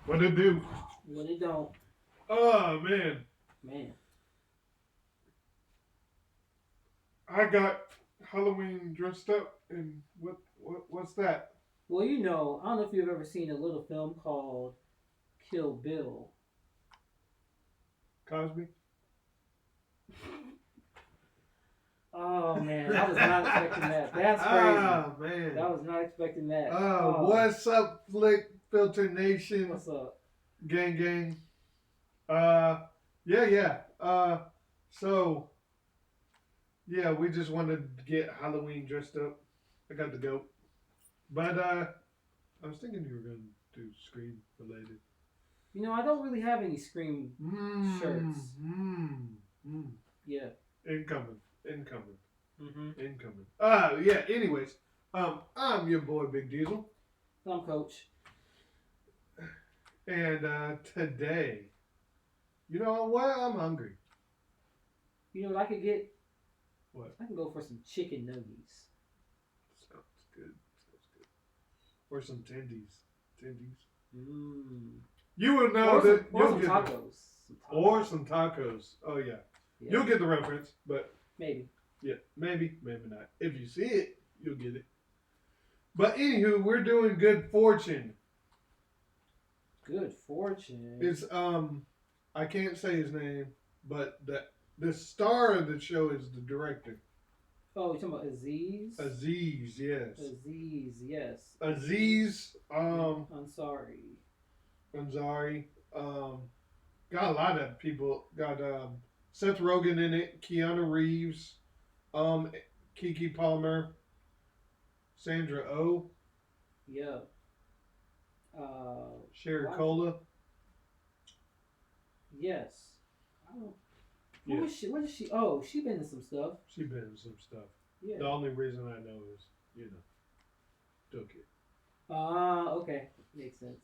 What it do? What it don't. Oh man. Man. I got Halloween dressed up, and what's that? Well, I don't know if you've ever seen a little film called Kill Bill. Cosby. Oh man, I was not expecting that. That's crazy. Oh man. I was not expecting that. What's up, Flick Filter Nation? What's up? Gang. Yeah. So yeah, we just wanted to get Halloween dressed up. I got the goat, but I was thinking you were gonna do Scream related. I don't really have any Scream shirts. Yeah. Incoming. Mm-hmm. Yeah. Anyways, I'm your boy Big Diesel. I'm Coach. And today, you know what? I'm hungry. You know what I could get? What? I can go for some chicken nuggets. Sounds good. Or some tendies. Mmm. You will know that. Or some tacos. Or some tacos. Oh yeah. You'll get the reference, but maybe. Yeah, maybe not. If you see it, you'll get it. But anywho, we're doing Good Fortune. Good Fortune. It's I can't say his name, but the star of the show is the director. Oh, you're talking about Aziz? Aziz, yes. Aziz, Ansari. Got a lot of people. Got Seth Rogen in it, Keanu Reeves, Keke Palmer, Sandra Oh. Yeah. Sherry Cola. Yes. Who is she? What is she? Oh, she been in some stuff. Yeah. The only reason I know is, took it. Okay. Makes sense.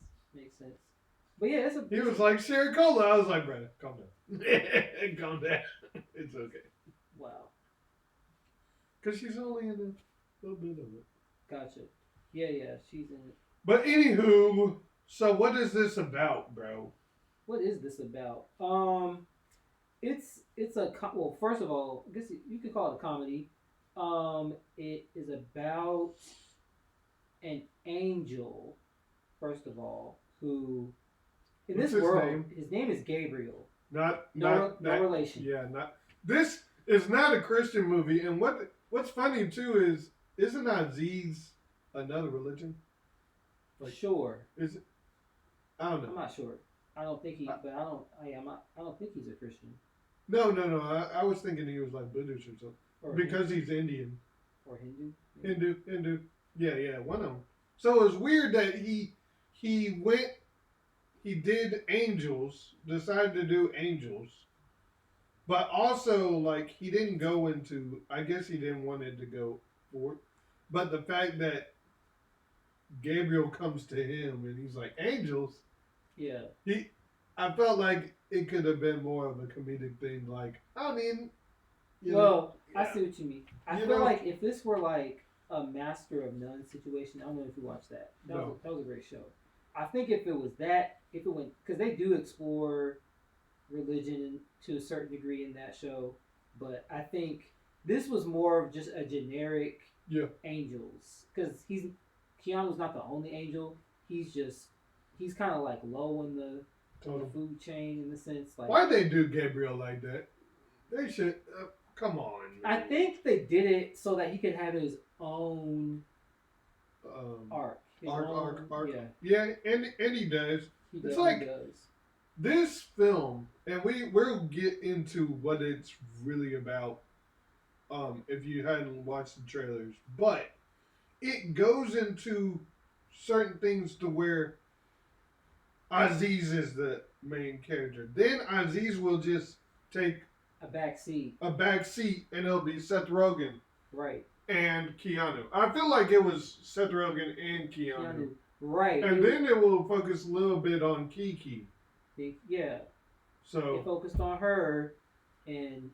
But yeah, He was like, Sherry Cola. I was like, brother, calm down. Calm down. It's okay. Wow. Because she's only in a little bit of it. Gotcha. Yeah, she's in it. But anywho, so what is this about, bro? What is this about? It's a well. First of all, I guess you could call it a comedy. It is about an angel. First of all, who in What's this world, his name is Gabriel. No relation. Yeah, This is not a Christian movie, and what's funny too is, isn't Aziz another religion? Sure. Is it? I don't know. I'm not sure. I don't think he. But I don't think he's a Christian. No. I was thinking he was like Buddhist or something. Because he's Indian. Or Hindu. Hindu. Yeah, one of them. So it was weird that he did angels, decided to do angels, but also like he didn't go into. I guess he didn't want it to go forward, but the fact that Gabriel comes to him and he's like, angels. Yeah. I felt like it could have been more of a comedic thing. Like, I mean, I see what you mean. I feel like if this were like a Master of None situation, I don't know if you watched that. That was a great show. I think if it was that, if it went, because they do explore religion to a certain degree in that show, but I think this was more of just a generic angels, because Keanu's not the only angel. He's kind of like low in the food chain in the sense. Like, why'd they do Gabriel like that? They should. Come on. Man. I think they did it so that he could have his own arc. Arc. Yeah, and he does. It's like this film, and we'll get into what it's really about. If you hadn't watched the trailers, but it goes into certain things to where Aziz is the main character. Then Aziz will just take a back seat, and it'll be Seth Rogen, right, and Keanu. I feel like it was Seth Rogen and Keanu. Right, and then it will focus a little bit on Kiki. Yeah. So it focused on her,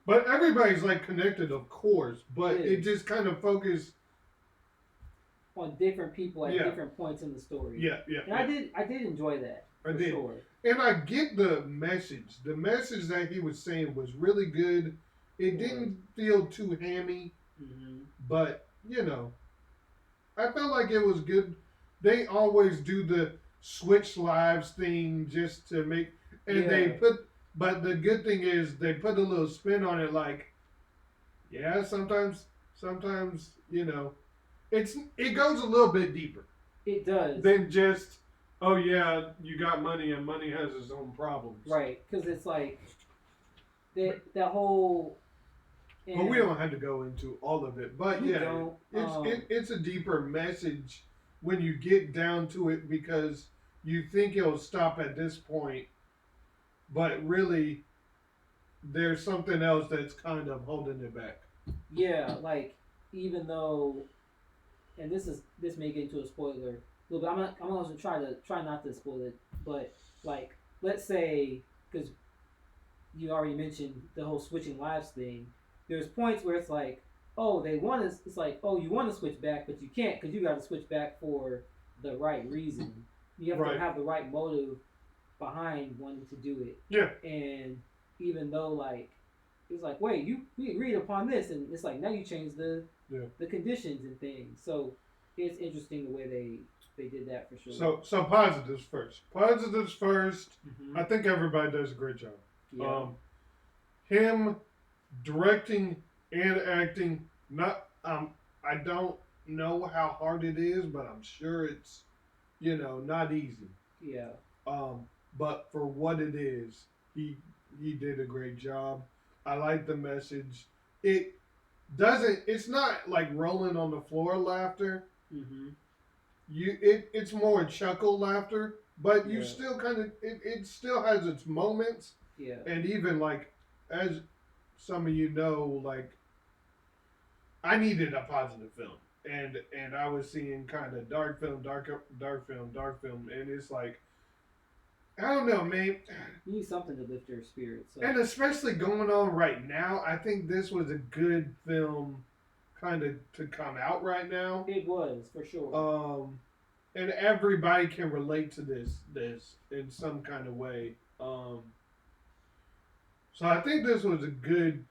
but everybody's like connected, of course. But it just kind of focused on different people at different points in the story. And I did enjoy that. For sure. And I get the message. The message that he was saying was really good. It didn't feel too hammy, but I felt like it was good. They always do the switch lives thing just to make, and they put. But the good thing is they put a little spin on it. Like, sometimes it goes a little bit deeper. It does. Than just, oh yeah, you got money and money has its own problems. Right, because it's like that whole. But we don't have to go into all of it. But it's a deeper message when you get down to it, because you think it'll stop at this point, but really there's something else that's kind of holding it back. Yeah, like even though, and this may get into a spoiler a little bit. I'm going to try not to spoil it, but like let's say, because you already mentioned the whole switching lives thing. There's points where it's like, oh, it's like, oh, you want to switch back, but you can't because you got to switch back for the right reason. You have to have the right motive behind wanting to do it. Yeah. And even though like it's like, wait, we agreed upon this, and it's like now you change the conditions and things. So it's interesting the way they did that for sure. So positives first. I think everybody does a great job. Yeah. Him directing and acting, I don't know how hard it is, but I'm sure it's not easy. Yeah. But for what it is, he did a great job. I like the message. It's not like rolling on the floor laughter. It's more chuckle laughter, but you still kind of it still has its moments. Yeah. And even like, as some of you know, like I needed a positive film, and I was seeing kind of dark film, and it's like, I don't know, man. You need something to lift your spirits. So. And especially going on right now, I think this was a good film kind of to come out right now. It was, for sure. And everybody can relate to this in some kind of way. So I think this was a good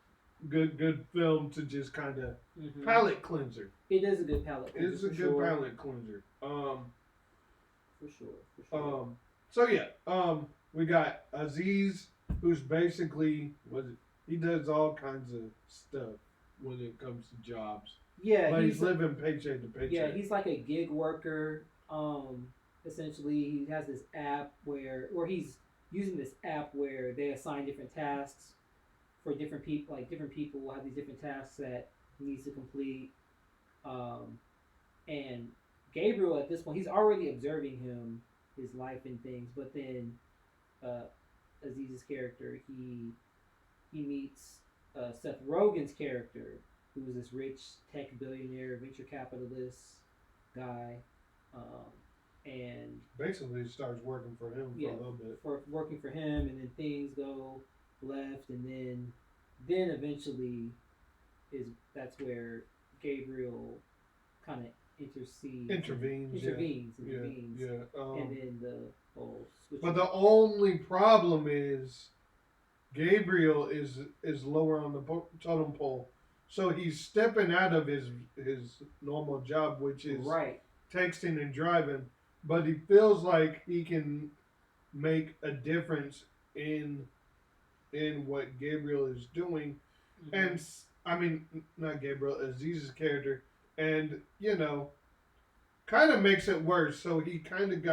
film to just kind of palate cleanser. It is a good palate cleanser. It's a good palate cleanser. For sure. So we got Aziz, who's basically he does all kinds of stuff when it comes to jobs. Yeah, but he's living paycheck to paycheck. Yeah, he's like a gig worker. Essentially, he has this app or he's using this app where they assign different tasks for different people. Like different people will have these different tasks that he needs to complete. And Gabriel at this point, he's already observing his life and things. But then Aziz's character, he meets Seth Rogen's character, who was this rich tech billionaire, venture capitalist guy. And basically starts working for him for a little bit. Working for him, and then things go left, and then eventually that's where Gabriel kind of intervenes. Yeah. And then the whole switch. But the only problem is Gabriel is lower on the totem pole, so he's stepping out of his normal job, which is texting and driving. But he feels like he can make a difference in what Gabriel is doing. And I mean, not Gabriel, Aziz's character, and kind of makes it worse. So he kind of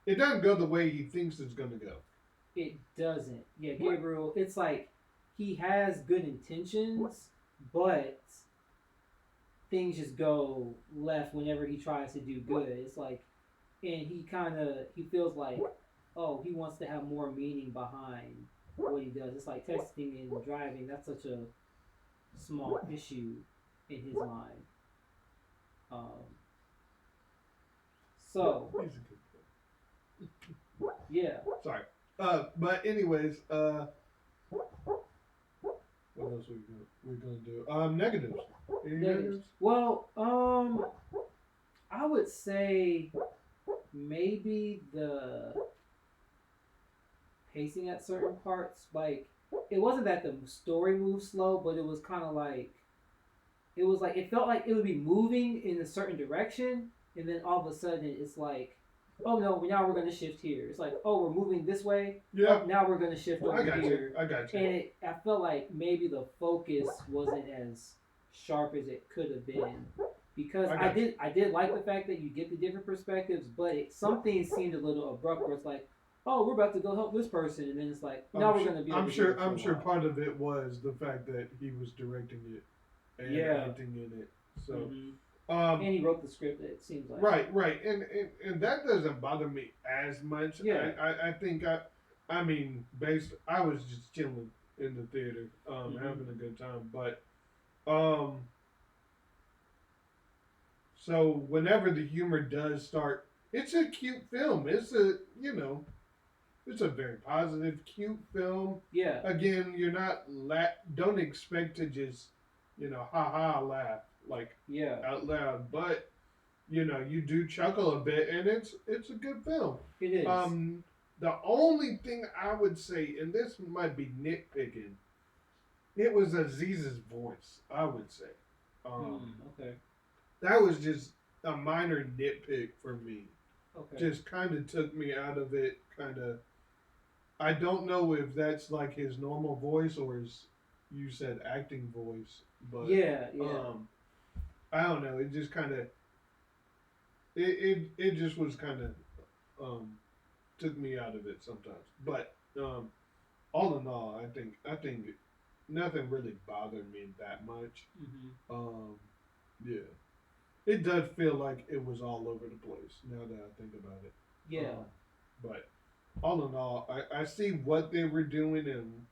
it doesn't go the way he thinks it's going to go. It doesn't. Yeah, Gabriel, it's like he has good intentions, but things just go left whenever he tries to do good. It's like, and he feels like, oh, he wants to have more meaning behind what he does. It's like texting and driving. That's such a small issue in his mind. Yeah. Sorry. But anyways, what else we're gonna do? Negatives. Any negatives? Well, would say maybe the pacing at certain parts, like it wasn't that the story moved slow, but it was kind of like it felt like it would be moving in a certain direction, and then all of a sudden it's like, oh no, now we're gonna shift here. It's like, oh, we're moving this way. Yeah. Oh, now we're gonna shift over here. I got you. And I felt like maybe the focus wasn't as sharp as it could have been. Because I did like the fact that you get the different perspectives, but some things seemed a little abrupt. Where it's like, oh, we're about to go help this person, and then it's like, now we're going to be. I'm sure part of it was the fact that he was directing it and acting in it. So, and he wrote the script. It seems like right, and that doesn't bother me as much. Yeah, I think I was just chilling in the theater, having a good time, but So whenever the humor does start, it's a cute film. It's it's a very positive, cute film. Yeah. Again, you're not don't expect to just, ha ha laugh out loud, but you do chuckle a bit, and it's a good film. It is. The only thing I would say, and this might be nitpicking, it was Aziz's voice. I would say. Okay. That was just a minor nitpick for me. Okay. Just kind of took me out of it. I don't know if that's like his normal voice or his, you said, acting voice. But yeah. I don't know. It just kind of. It just was kind of took me out of it sometimes. But all in all, I think nothing really bothered me that much. Yeah. It does feel like it was all over the place now that I think about it. Yeah. But all in all, I see what they were doing and,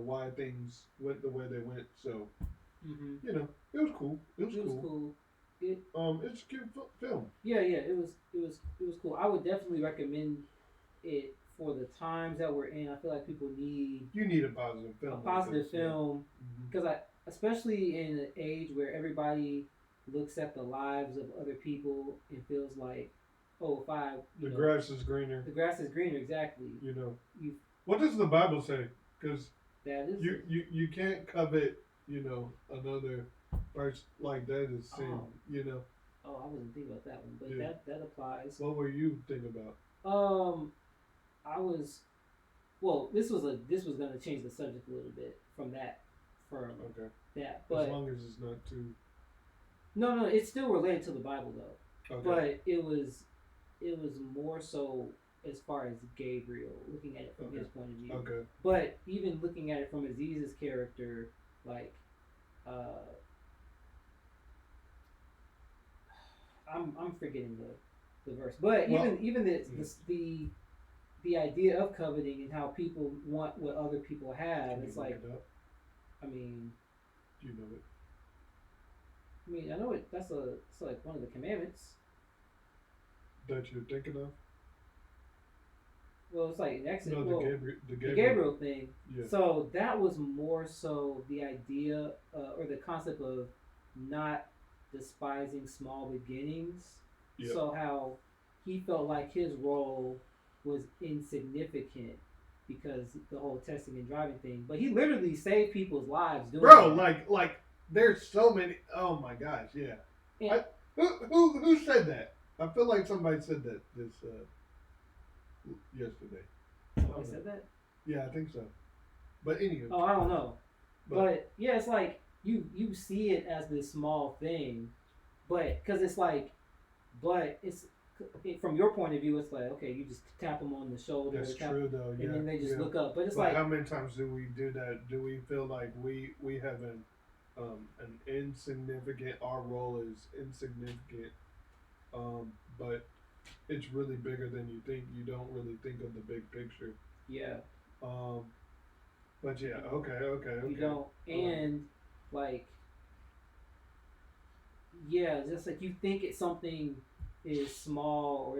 why things went the way they went. So, it was cool. It was cool. It's a cute film. Yeah. It was cool. I would definitely recommend it for the times that we're in. I feel like people need. You need a positive film. A positive film, because especially in an age where everybody looks at the lives of other people and feels like, oh, the grass is greener. The grass is greener, exactly. What does the Bible say? Because that is you can't covet, another person like that is sin. Oh, I wasn't thinking about that one, but that applies. What were you thinking about? This was gonna change the subject a little bit from that. But as long as it's not too. No, it's still related to the Bible though. Okay. But it was more so as far as Gabriel, looking at it from his point of view. Okay. But even looking at it from Aziz's character, like, I'm forgetting the verse. But even the idea of coveting and how people want what other people have, it's like, I mean. Do you know it? I mean, I know it. It's like one of the commandments. That you're thinking of? Well, it's like in Exodus. No, the Gabriel thing. Yeah. So that was more so the idea or the concept of not despising small beginnings. Yeah. So how he felt like his role was insignificant because the whole testing and driving thing. But he literally saved people's lives doing that. Like there's so many. Oh my gosh, yeah. Who said that? I feel like somebody said that this yesterday. Somebody said that? Yeah, I think so. But anyway. Oh, I don't know. But yeah, it's like you see it as this small thing, but because it's like, but it's from your point of view, it's like, okay, you just tap them on the shoulder. That's true, though. Yeah, and then they just look up. But it's like, how many times do we do that? Do we feel like we have an insignificant? Our role is insignificant, but it's really bigger than you think. You don't really think of the big picture. Yeah. But yeah, okay. You don't, and like, yeah, just like you think it's something is small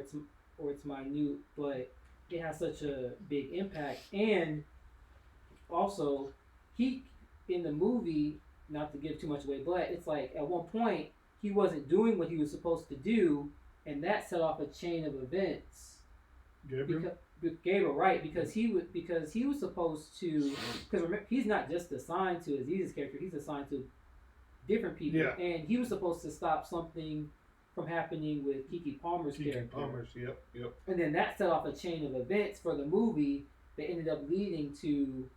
or it's minute, but it has such a big impact. And also, he in the movie, not to give too much away, but it's like at one point he wasn't doing what he was supposed to do, and that set off a chain of events. Gabriel? Gabriel, right? Because he was supposed to, because he's not just assigned to Aziz's character; he's assigned to different people, and he was supposed to stop something from happening with Keke Palmer's character. Yep. And then that set off a chain of events for the movie that ended up leading to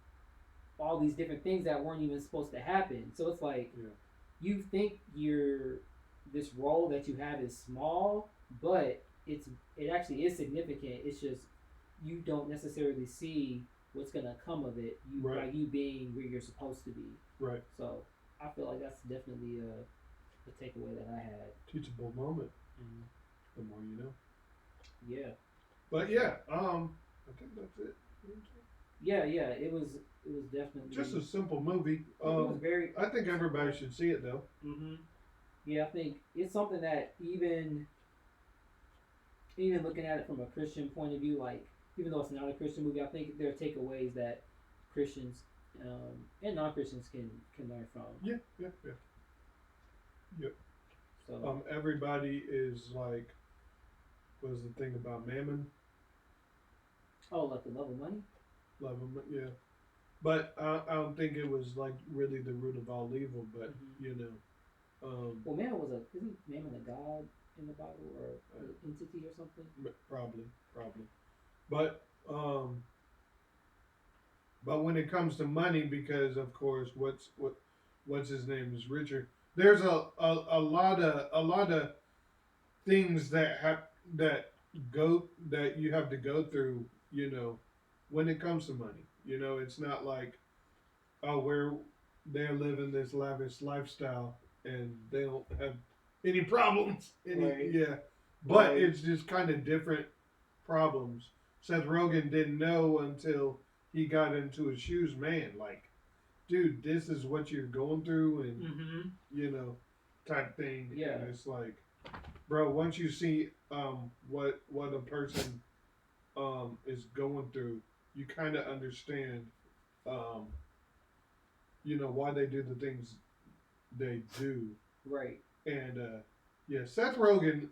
all these different things that weren't even supposed to happen. So it's like you think this role that you have is small, but it actually is significant. It's just you don't necessarily see what's gonna come of it. By you being where you're supposed to be. Right. So I feel like that's definitely a takeaway that I had. Teachable moment. The more you know. Yeah. But yeah, I think that's it. Yeah, it was definitely just a simple movie. It was very. I think everybody should see it though. Yeah, I think it's something that even looking at it from a Christian point of view, like even though it's not a Christian movie, I think there are takeaways that Christians and non-Christians can learn from. Yeah. So everybody is like, what is the thing about mammon? Oh, like the love of money. Love of money, yeah. But I don't think it was like really the root of all evil. But you know, well, Mammon isn't Mammon a god in the Bible or an entity or something? Probably. But when it comes to money, because of course, what's his name is Richard. There's a lot of things that you have to go through, you know, when it comes to money. You know, it's not like they're living this lavish lifestyle and they don't have any problems. But it's just kind of different problems. Seth Rogen didn't know until he got into his shoes, man, like, dude, this is what you're going through, and you know, type thing. Yeah, and it's like, bro, once you see what a person is going through, you kind of understand, you know, why they do the things they do. Right. And Seth Rogen,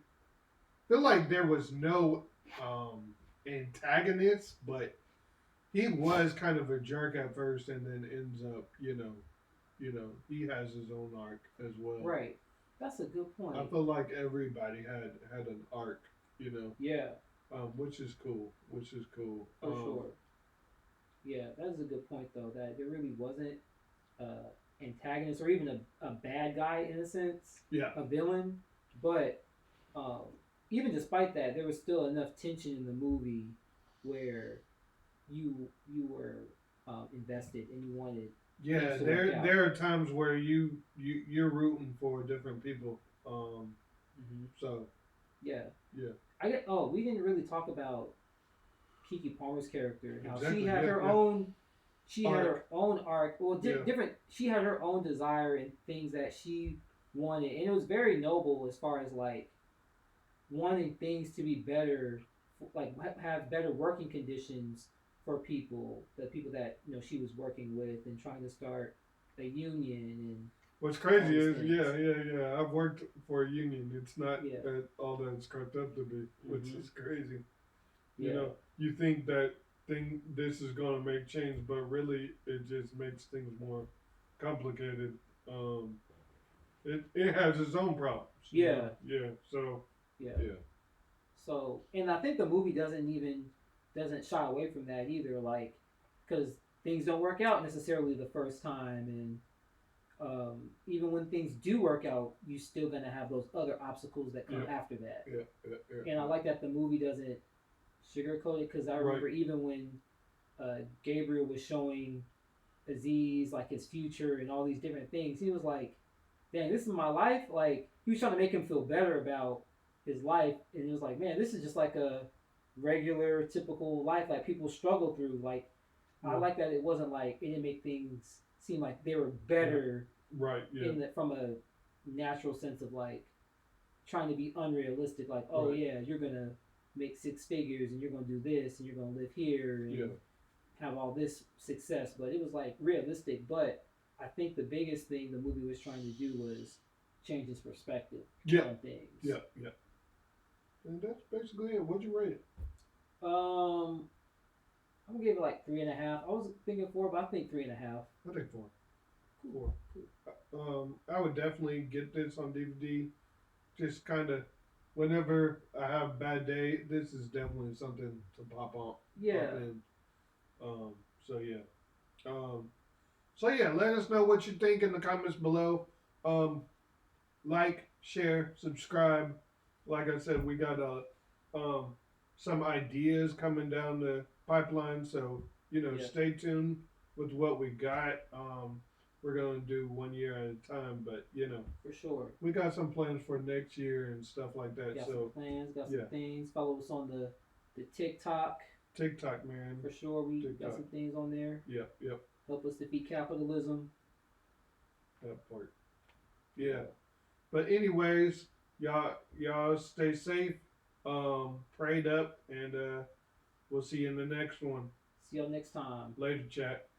feel like there was no antagonist, but he was kind of a jerk at first, and then ends up, you know, he has his own arc as well. Right. That's a good point. I feel like everybody had an arc, you know. Yeah. Which is cool. For sure. Yeah, that is a good point though. That there really wasn't antagonist or even a bad guy in a sense. Yeah. A villain, but even despite that, there was still enough tension in the movie where you were invested and you wanted. Yeah, there are times where you're rooting for different people. So. Yeah. Yeah. We didn't really talk about Keke Palmer's character. How exactly. She had her own. She had her own arc. Well, different. She had her own desire and things that she wanted, and it was very noble as far as like wanting things to be better, like have better working conditions for people, the people that she was working with, and trying to start a union. And what's crazy is yeah. I've worked for a union. It's not all that it's cracked up to be, which is crazy. You know, you think that this is going to make change, but really it just makes things more complicated. It has its own problems. Yeah. So, and I think the movie doesn't shy away from that either, like, because things don't work out necessarily the first time, and even when things do work out, you're still gonna have those other obstacles that come after that. And I like that the movie doesn't sugarcoat it, because I remember even when Gabriel was showing Aziz like his future and all these different things, he was like, "Dang, this is my life." Like, he was trying to make him feel better about his life, and it was like, "Man, this is just like a regular, typical life like people struggle through." Like, I like that it wasn't like it didn't make things seem like they were better, from a natural sense of like trying to be unrealistic. Like, you're gonna make 6 figures and you're gonna do this and you're gonna live here and have all this success. But it was like realistic. But I think the biggest thing the movie was trying to do was change his perspective Yeah. on things. Yeah. Yeah. And that's basically it. What'd you rate it? I'm gonna give it like 3.5. I was thinking 4, but I think 3.5. I think 4. Cool. 4. I would definitely get this on DVD. Just kind of, whenever I have a bad day, this is definitely something to pop on. Yeah. Pop in. So yeah. So yeah, let us know what you think in the comments below. Like, share, subscribe. Like I said, we got some ideas coming down the pipeline, so stay tuned with what we got. We're gonna do 1 year at a time, but for sure, we got some plans for next year and stuff like that. Got so some plans, got some things. Follow us on the TikTok. TikTok, man. For sure, we TikTok. got some things on there. Yep. Help us defeat capitalism. That part. Yeah. But anyways, y'all stay safe, prayed up, and we'll see you in the next one. See y'all next time. Later, chat.